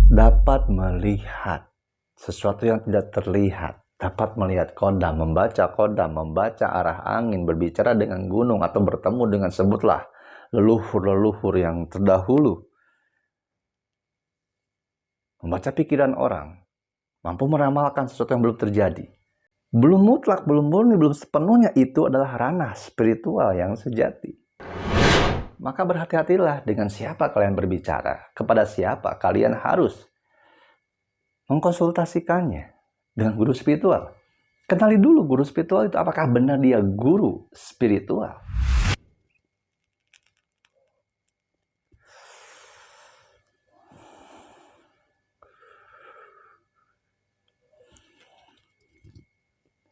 dapat melihat sesuatu yang tidak terlihat, dapat melihat kodam, membaca arah angin, berbicara dengan gunung, atau bertemu dengan, sebutlah, leluhur-leluhur yang terdahulu, membaca pikiran orang, mampu meramalkan sesuatu yang belum terjadi. Belum mutlak, belum murni, belum sepenuhnya itu adalah ranah spiritual yang sejati. Maka berhati-hatilah dengan siapa kalian berbicara, kepada siapa kalian harus mengkonsultasikannya dengan guru spiritual. Kenali dulu guru spiritual itu, apakah benar dia guru spiritual.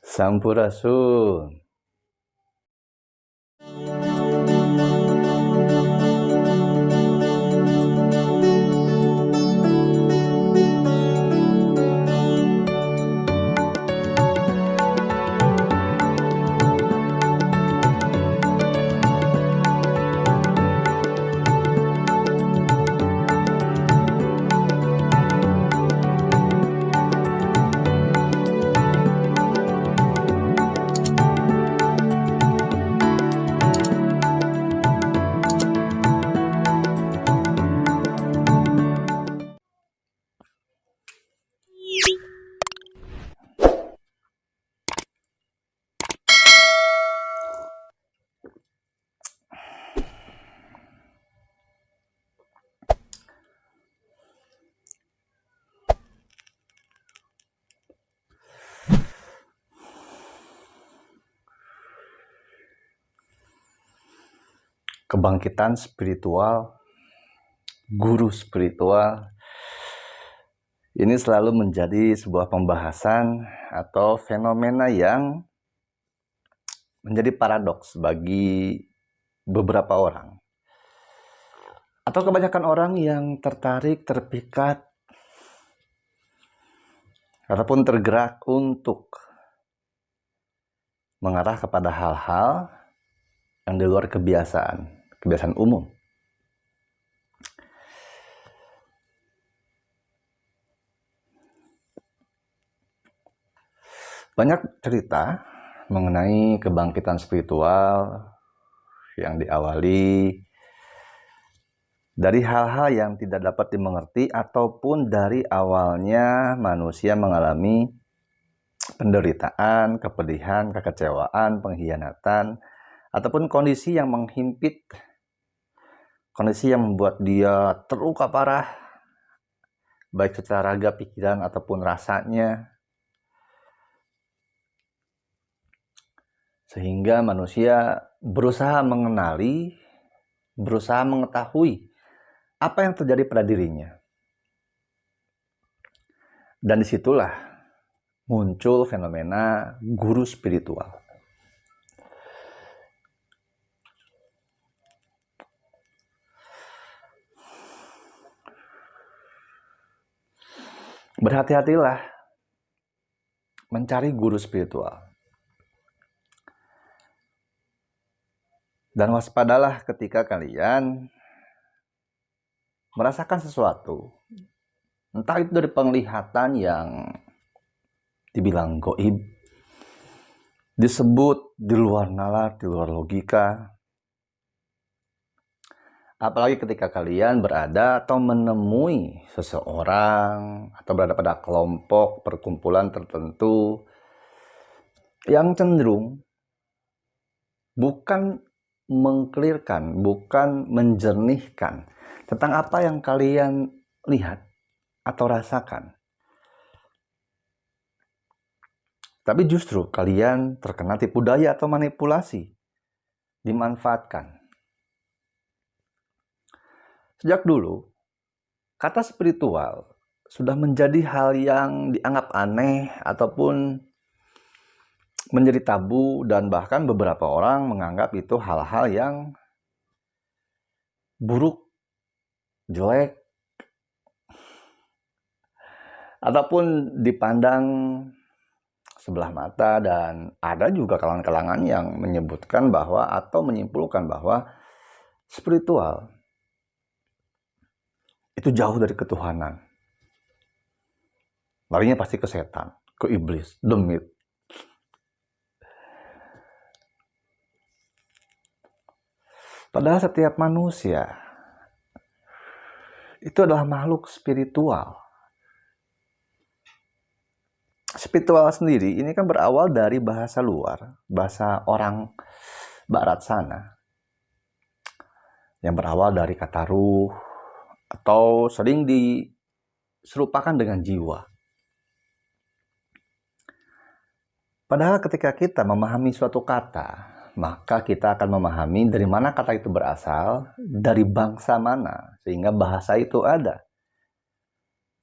Sampurasun. Kebangkitan spiritual, guru spiritual, ini selalu menjadi sebuah pembahasan atau fenomena yang menjadi paradoks bagi beberapa orang. Atau kebanyakan orang yang tertarik, terpikat, ataupun tergerak untuk mengarah kepada hal-hal yang di luar kebiasaan umum. Banyak cerita mengenai kebangkitan spiritual yang diawali dari hal-hal yang tidak dapat dimengerti, ataupun dari awalnya manusia mengalami penderitaan, kepedihan, kekecewaan, pengkhianatan, ataupun kondisi yang menghimpit, kondisi yang membuat dia terluka parah, baik secara raga, pikiran, ataupun rasanya, sehingga manusia berusaha mengenali, berusaha mengetahui apa yang terjadi pada dirinya. Dan disitulah muncul fenomena guru spiritual. Berhati-hatilah mencari guru spiritual. Dan waspadalah ketika kalian merasakan sesuatu, entah itu dari penglihatan yang dibilang gaib, disebut di luar nalar, di luar logika. Apalagi ketika kalian berada atau menemui seseorang atau berada pada kelompok perkumpulan tertentu yang cenderung bukan mengklirkan, bukan menjernihkan tentang apa yang kalian lihat atau rasakan, tapi justru kalian terkena tipu daya atau manipulasi, dimanfaatkan. Sejak dulu, kata spiritual sudah menjadi hal yang dianggap aneh ataupun menjadi tabu, dan bahkan beberapa orang menganggap itu hal-hal yang buruk, jelek, ataupun dipandang sebelah mata. Dan ada juga kalangan-kalangan yang menyebutkan bahwa atau menyimpulkan bahwa spiritual itu jauh dari ketuhanan. larinya pasti ke setan, ke iblis, demit. Padahal setiap manusia itu adalah makhluk spiritual. Spiritual sendiri ini kan berawal dari bahasa luar, bahasa orang barat sana, yang berawal dari kata ruh, atau sering diserupakan dengan jiwa. Padahal ketika kita memahami suatu kata, maka kita akan memahami dari mana kata itu berasal, dari bangsa mana, sehingga bahasa itu ada.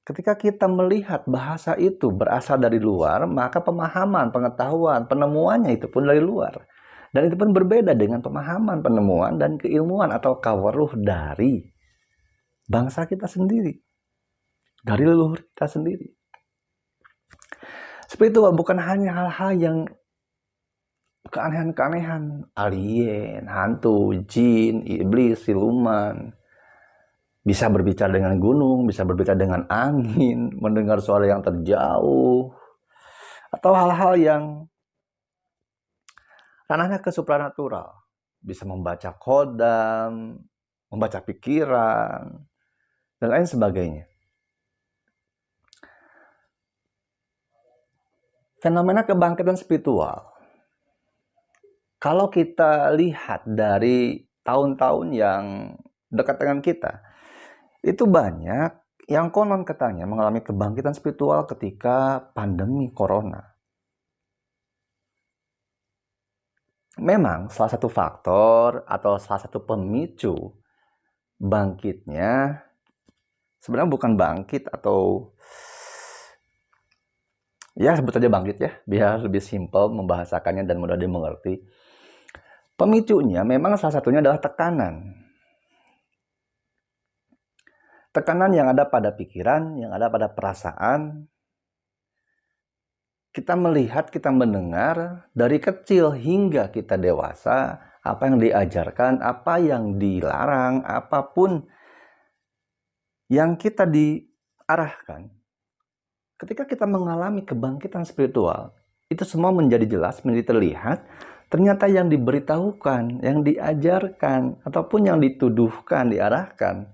Ketika kita melihat bahasa itu berasal dari luar, maka pemahaman, pengetahuan, penemuannya itu pun dari luar. Dan itu pun berbeda dengan pemahaman, penemuan, dan keilmuan atau kawaruh dari bangsa kita sendiri. Dari leluhur kita sendiri. Seperti itu bukan hanya hal-hal yang keanehan-keanehan, alien, hantu, jin, iblis, siluman. Bisa berbicara dengan gunung, bisa berbicara dengan angin, mendengar suara yang terjauh, atau hal-hal yang ranahnya ke supranatural. Bisa membaca kodam, membaca pikiran, dan lain sebagainya. Fenomena kebangkitan spiritual, kalau kita lihat dari tahun-tahun yang dekat dengan kita, itu banyak yang konon katanya mengalami kebangkitan spiritual ketika pandemi corona. Memang salah satu faktor atau salah satu pemicu bangkitnya sebenarnya bukan bangkit atau ya sebut saja bangkit ya, biar lebih simpel membahasakannya dan mudah dimengerti. Pemicunya memang salah satunya adalah tekanan. Tekanan yang ada pada pikiran, yang ada pada perasaan. Kita melihat, kita mendengar dari kecil hingga kita dewasa, apa yang diajarkan, apa yang dilarang, apapun yang kita diarahkan. Ketika kita mengalami kebangkitan spiritual, itu semua menjadi jelas, menjadi terlihat. Ternyata yang diberitahukan, yang diajarkan, ataupun yang dituduhkan, diarahkan,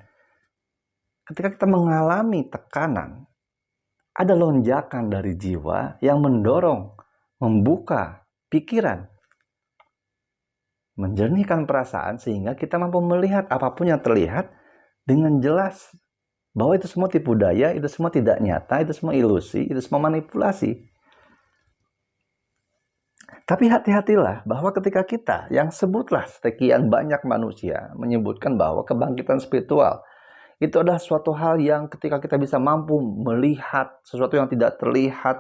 ketika kita mengalami tekanan, ada lonjakan dari jiwa yang mendorong, membuka pikiran, menjernihkan perasaan sehingga kita mampu melihat apapun yang terlihat dengan jelas. Bahwa itu semua tipu daya, itu semua tidak nyata, itu semua ilusi, itu semua manipulasi. Tapi hati-hatilah bahwa ketika kita yang sebutlah sekian banyak manusia menyebutkan bahwa kebangkitan spiritual itu adalah suatu hal yang ketika kita bisa mampu melihat sesuatu yang tidak terlihat,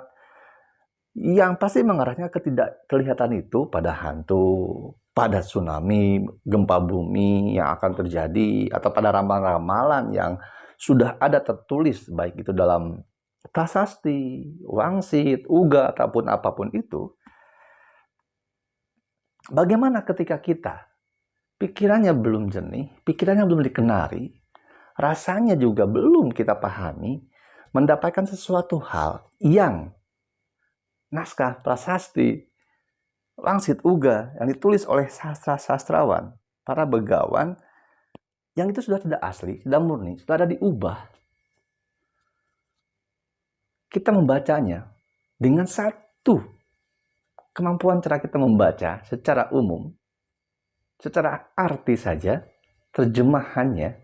yang pasti mengarahnya ke tidak terlihatan itu pada hantu, pada tsunami, gempa bumi yang akan terjadi, atau pada ramalan-ramalan yang sudah ada tertulis, baik itu dalam prasasti, wangsit, uga, ataupun apapun itu. Bagaimana ketika kita pikirannya belum jernih, pikirannya belum dikenari, rasanya juga belum kita pahami, mendapatkan sesuatu hal yang naskah, prasasti, wangsit, uga yang ditulis oleh sastra-sastrawan, para begawan, yang itu sudah tidak asli, sudah murni, sudah ada diubah. Kita membacanya dengan satu kemampuan cara kita membaca secara umum, secara arti saja, terjemahannya,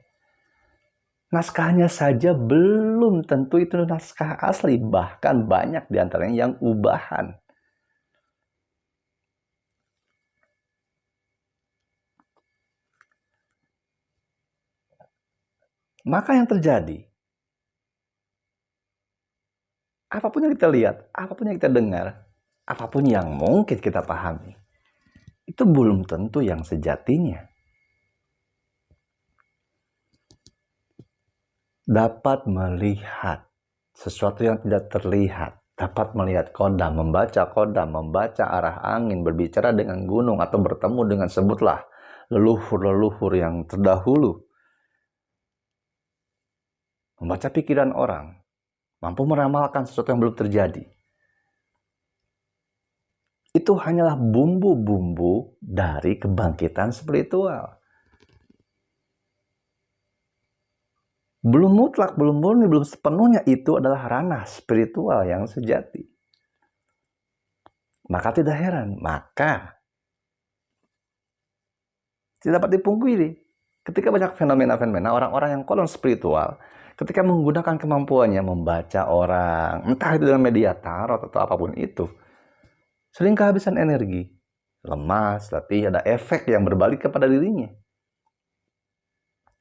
naskahnya saja belum tentu itu naskah asli, bahkan banyak diantaranya yang ubahan. Maka yang terjadi, apapun yang kita lihat, apapun yang kita dengar, apapun yang mungkin kita pahami, itu belum tentu yang sejatinya. Dapat melihat sesuatu yang tidak terlihat, dapat melihat kodam, membaca arah angin, berbicara dengan gunung, atau bertemu dengan sebutlah leluhur-leluhur yang terdahulu, membaca pikiran orang, mampu meramalkan sesuatu yang belum terjadi. Itu hanyalah bumbu-bumbu dari kebangkitan spiritual. Belum mutlak, belum murni, belum sepenuhnya itu adalah ranah spiritual yang sejati. Maka tidak heran, maka tidak dapat dipungkiri ketika banyak fenomena-fenomena orang-orang yang konon spiritual, ketika menggunakan kemampuannya membaca orang, entah itu dengan media tarot atau apapun itu, sering kehabisan energi, lemas, letih, ada efek yang berbalik kepada dirinya.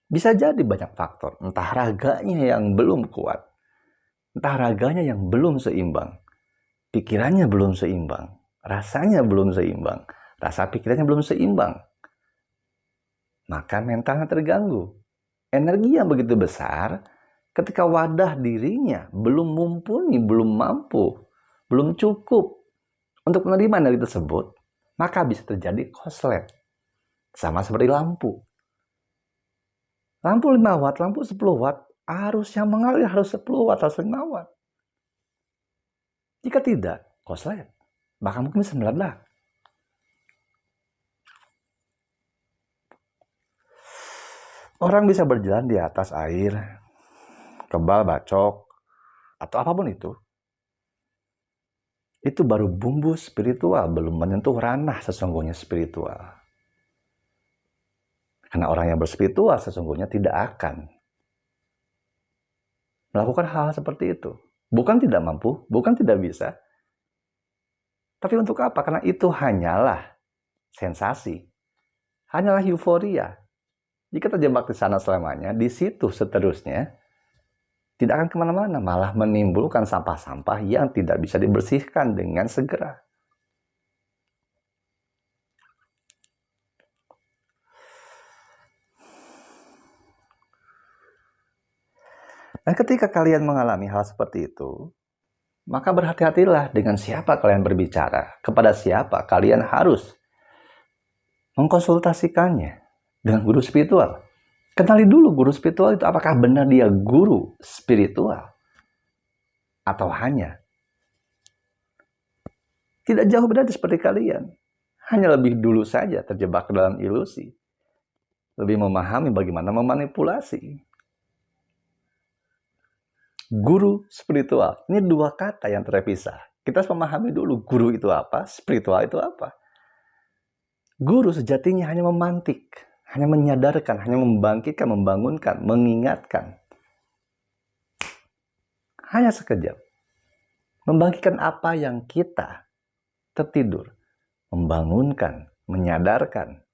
Bisa jadi banyak faktor, entah raganya yang belum kuat, entah raganya yang belum seimbang, pikirannya belum seimbang, rasanya belum seimbang, rasa pikirannya belum seimbang, maka mentalnya terganggu. Energi yang begitu besar, ketika wadah dirinya belum mumpuni, belum mampu, belum cukup untuk menerima energi tersebut, maka bisa terjadi konslet. Sama seperti lampu. Lampu 5 watt, lampu 10 watt, arus yang mengalir harus 10 watt, harus 5 watt. Jika tidak, konslet. Bahkan mungkin bisa meledak. Orang bisa berjalan di atas air, kebal, bacok, atau apapun itu. Itu baru bumbu spiritual, belum menyentuh ranah sesungguhnya spiritual. Karena orang yang berspiritual sesungguhnya tidak akan melakukan hal seperti itu. Bukan tidak mampu, bukan tidak bisa. Tapi untuk apa? Karena itu hanyalah sensasi. Hanyalah euforia. Jika terjebak di sana selamanya, di situ seterusnya, tidak akan kemana-mana. Malah menimbulkan sampah-sampah yang tidak bisa dibersihkan dengan segera. Dan ketika kalian mengalami hal seperti itu, maka berhati-hatilah dengan siapa kalian berbicara, kepada siapa kalian harus mengkonsultasikannya dengan guru spiritual. Kenali dulu guru spiritual itu apakah benar dia guru spiritual atau hanya tidak jauh beda seperti kalian. Hanya lebih dulu saja terjebak dalam ilusi. Lebih memahami bagaimana memanipulasi. Guru spiritual. Ini dua kata yang terpisah. Kita harus memahami dulu guru itu apa, spiritual itu apa. Guru sejatinya hanya memantik, hanya menyadarkan, hanya membangkitkan, membangunkan, mengingatkan. Hanya sekejap. Membangkitkan apa yang kita tertidur. Membangunkan, menyadarkan.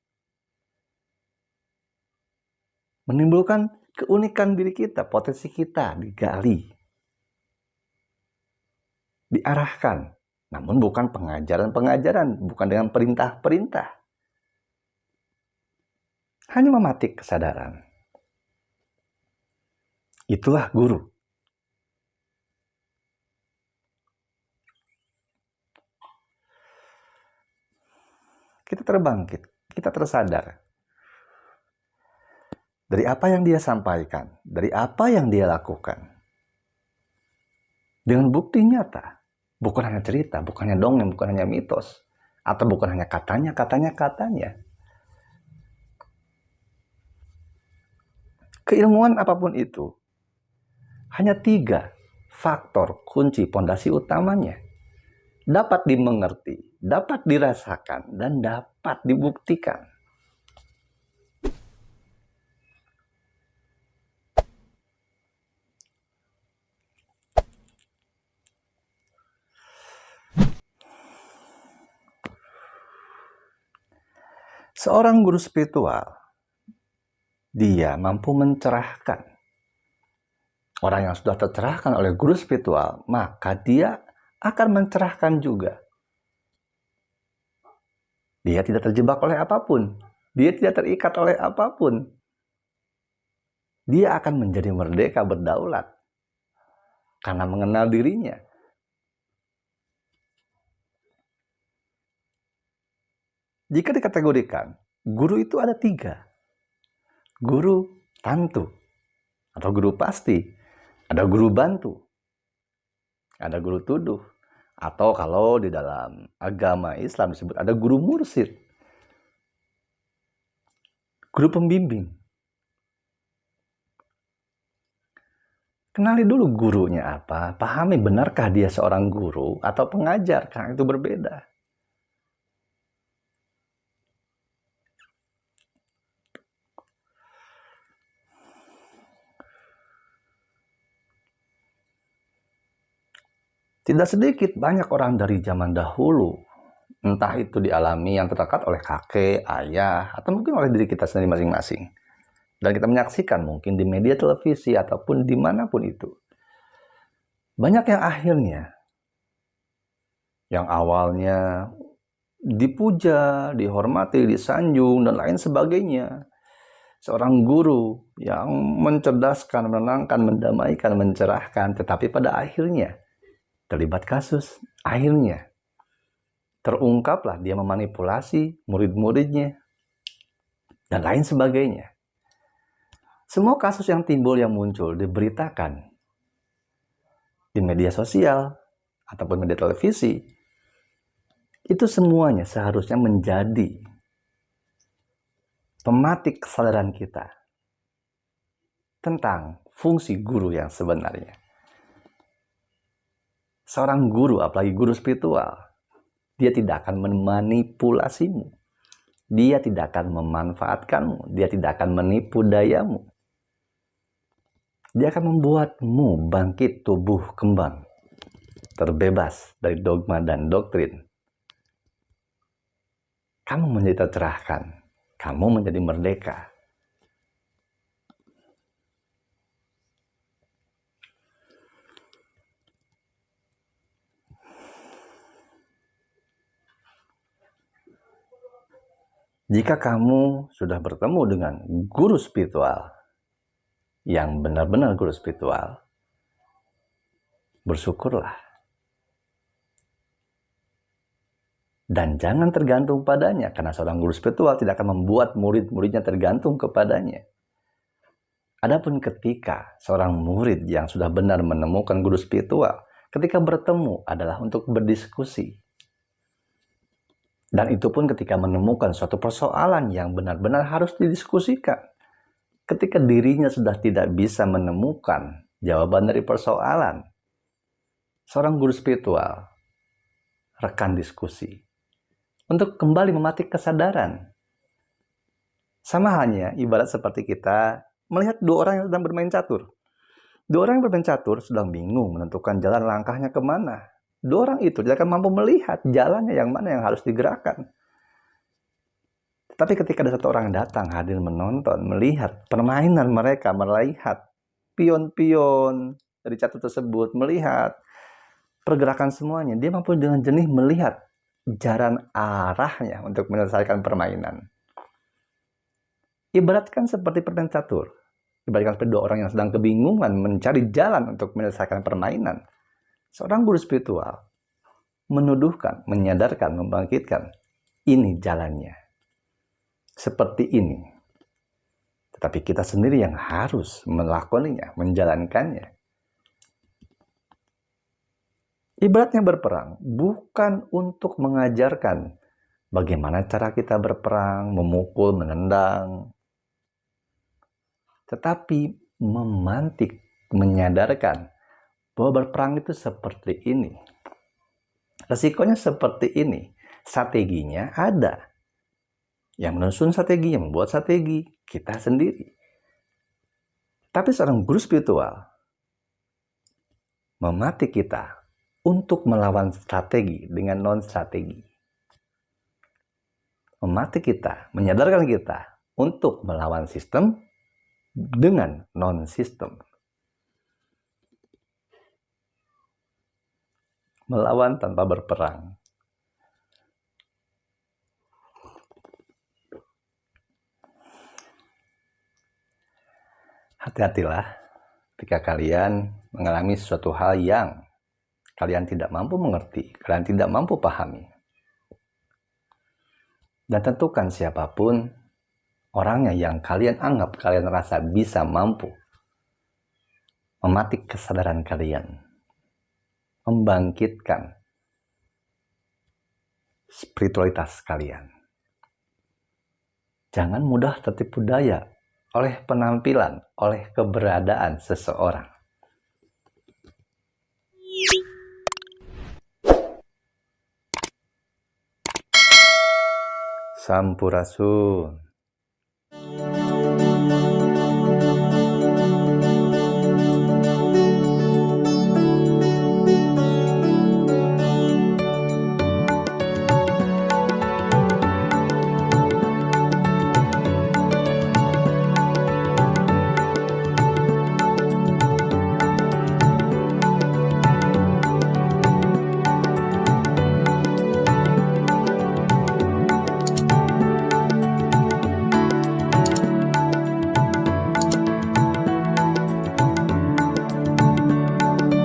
Menimbulkan keunikan diri kita, potensi kita digali, diarahkan, namun bukan pengajaran-pengajaran, bukan dengan perintah-perintah. Hanya mematik kesadaran. Itulah guru. Kita terbangkit, kita tersadar dari apa yang dia sampaikan, dari apa yang dia lakukan. Dengan bukti nyata, bukan hanya cerita, bukan hanya dongeng, bukan hanya mitos, atau bukan hanya katanya. Keilmuan apapun itu, hanya 3 faktor kunci pondasi utamanya. Dapat dimengerti, dapat dirasakan, dan dapat dibuktikan. Seorang guru spiritual, dia mampu mencerahkan. Orang yang sudah tercerahkan oleh guru spiritual, maka dia akan mencerahkan juga. Dia tidak terjebak oleh apapun. Dia tidak terikat oleh apapun. Dia akan menjadi merdeka, berdaulat. Karena mengenal dirinya. Jika dikategorikan, guru itu ada 3. Guru tantu atau guru pasti. Ada guru bantu. ada guru tuduh. Atau kalau di dalam agama Islam disebut ada guru mursyid, guru pembimbing. Kenali dulu gurunya apa, pahami benarkah dia seorang guru atau pengajar, karena itu berbeda. Tidak sedikit banyak orang dari zaman dahulu, entah itu dialami yang terdekat oleh kakek, ayah, atau mungkin oleh diri kita sendiri masing-masing. Dan kita menyaksikan mungkin di media televisi ataupun dimanapun itu. Banyak yang akhirnya, yang awalnya dipuja, dihormati, disanjung, dan lain sebagainya. Seorang guru yang mencerdaskan, menenangkan, mendamaikan, mencerahkan, tetapi pada akhirnya terlibat kasus. Akhirnya terungkaplah dia memanipulasi murid-muridnya dan lain sebagainya. Semua kasus yang timbul, yang muncul, diberitakan di media sosial ataupun media televisi. Itu semuanya seharusnya menjadi pematik kesadaran kita tentang fungsi guru yang sebenarnya. Seorang guru, apalagi guru spiritual, dia tidak akan memanipulasimu. Dia tidak akan memanfaatkanmu. Dia tidak akan menipu dayamu. Dia akan membuatmu bangkit tumbuh kembang, terbebas dari dogma dan doktrin. Kamu menjadi tercerahkan. Kamu menjadi merdeka. Jika kamu sudah bertemu dengan guru spiritual, yang benar-benar guru spiritual, bersyukurlah. Dan jangan tergantung padanya, karena seorang guru spiritual tidak akan membuat murid-muridnya tergantung kepadanya. Adapun ketika seorang murid yang sudah benar menemukan guru spiritual, ketika bertemu adalah untuk berdiskusi. Dan itu pun ketika menemukan suatu persoalan yang benar-benar harus didiskusikan. Ketika dirinya sudah tidak bisa menemukan jawaban dari persoalan, seorang guru spiritual, rekan diskusi, untuk kembali mematik kesadaran. Sama halnya ibarat seperti kita melihat dua orang yang sedang bermain catur. Dua orang yang bermain catur sedang bingung menentukan jalan langkahnya kemana. Dua orang itu tidak akan mampu melihat jalannya yang mana yang harus digerakkan. Tapi ketika ada satu orang yang datang, hadir menonton, melihat permainan mereka, melihat pion-pion dari catur tersebut, melihat pergerakan semuanya, dia mampu dengan jernih melihat jalan arahnya untuk menyelesaikan permainan. Ibaratkan seperti permainan catur. Ibaratkan seperti dua orang yang sedang kebingungan mencari jalan untuk menyelesaikan permainan. Seorang guru spiritual menuduhkan, menyadarkan, membangkitkan, ini jalannya. Seperti ini. Tetapi kita sendiri yang harus melakukannya, menjalankannya. Ibaratnya berperang, bukan untuk mengajarkan bagaimana cara kita berperang, memukul, menendang. Tetapi memantik, menyadarkan bahwa berperang itu seperti ini. Resikonya seperti ini. Strateginya ada. Yang menyusun strategi, yang membuat strategi, kita sendiri. Tapi seorang guru spiritual mematik kita untuk melawan strategi dengan non-strategi. Mematik kita, menyadarkan kita untuk melawan sistem dengan non-sistem. Melawan tanpa berperang. Hati-hatilah ketika kalian mengalami sesuatu hal yang kalian tidak mampu mengerti, kalian tidak mampu pahami. Dan tentukan siapapun orangnya yang kalian anggap, kalian rasa bisa mampu mematik kesadaran kalian, membangkitkan spiritualitas kalian. Jangan mudah tertipu daya oleh penampilan, oleh keberadaan seseorang. Sampurasun.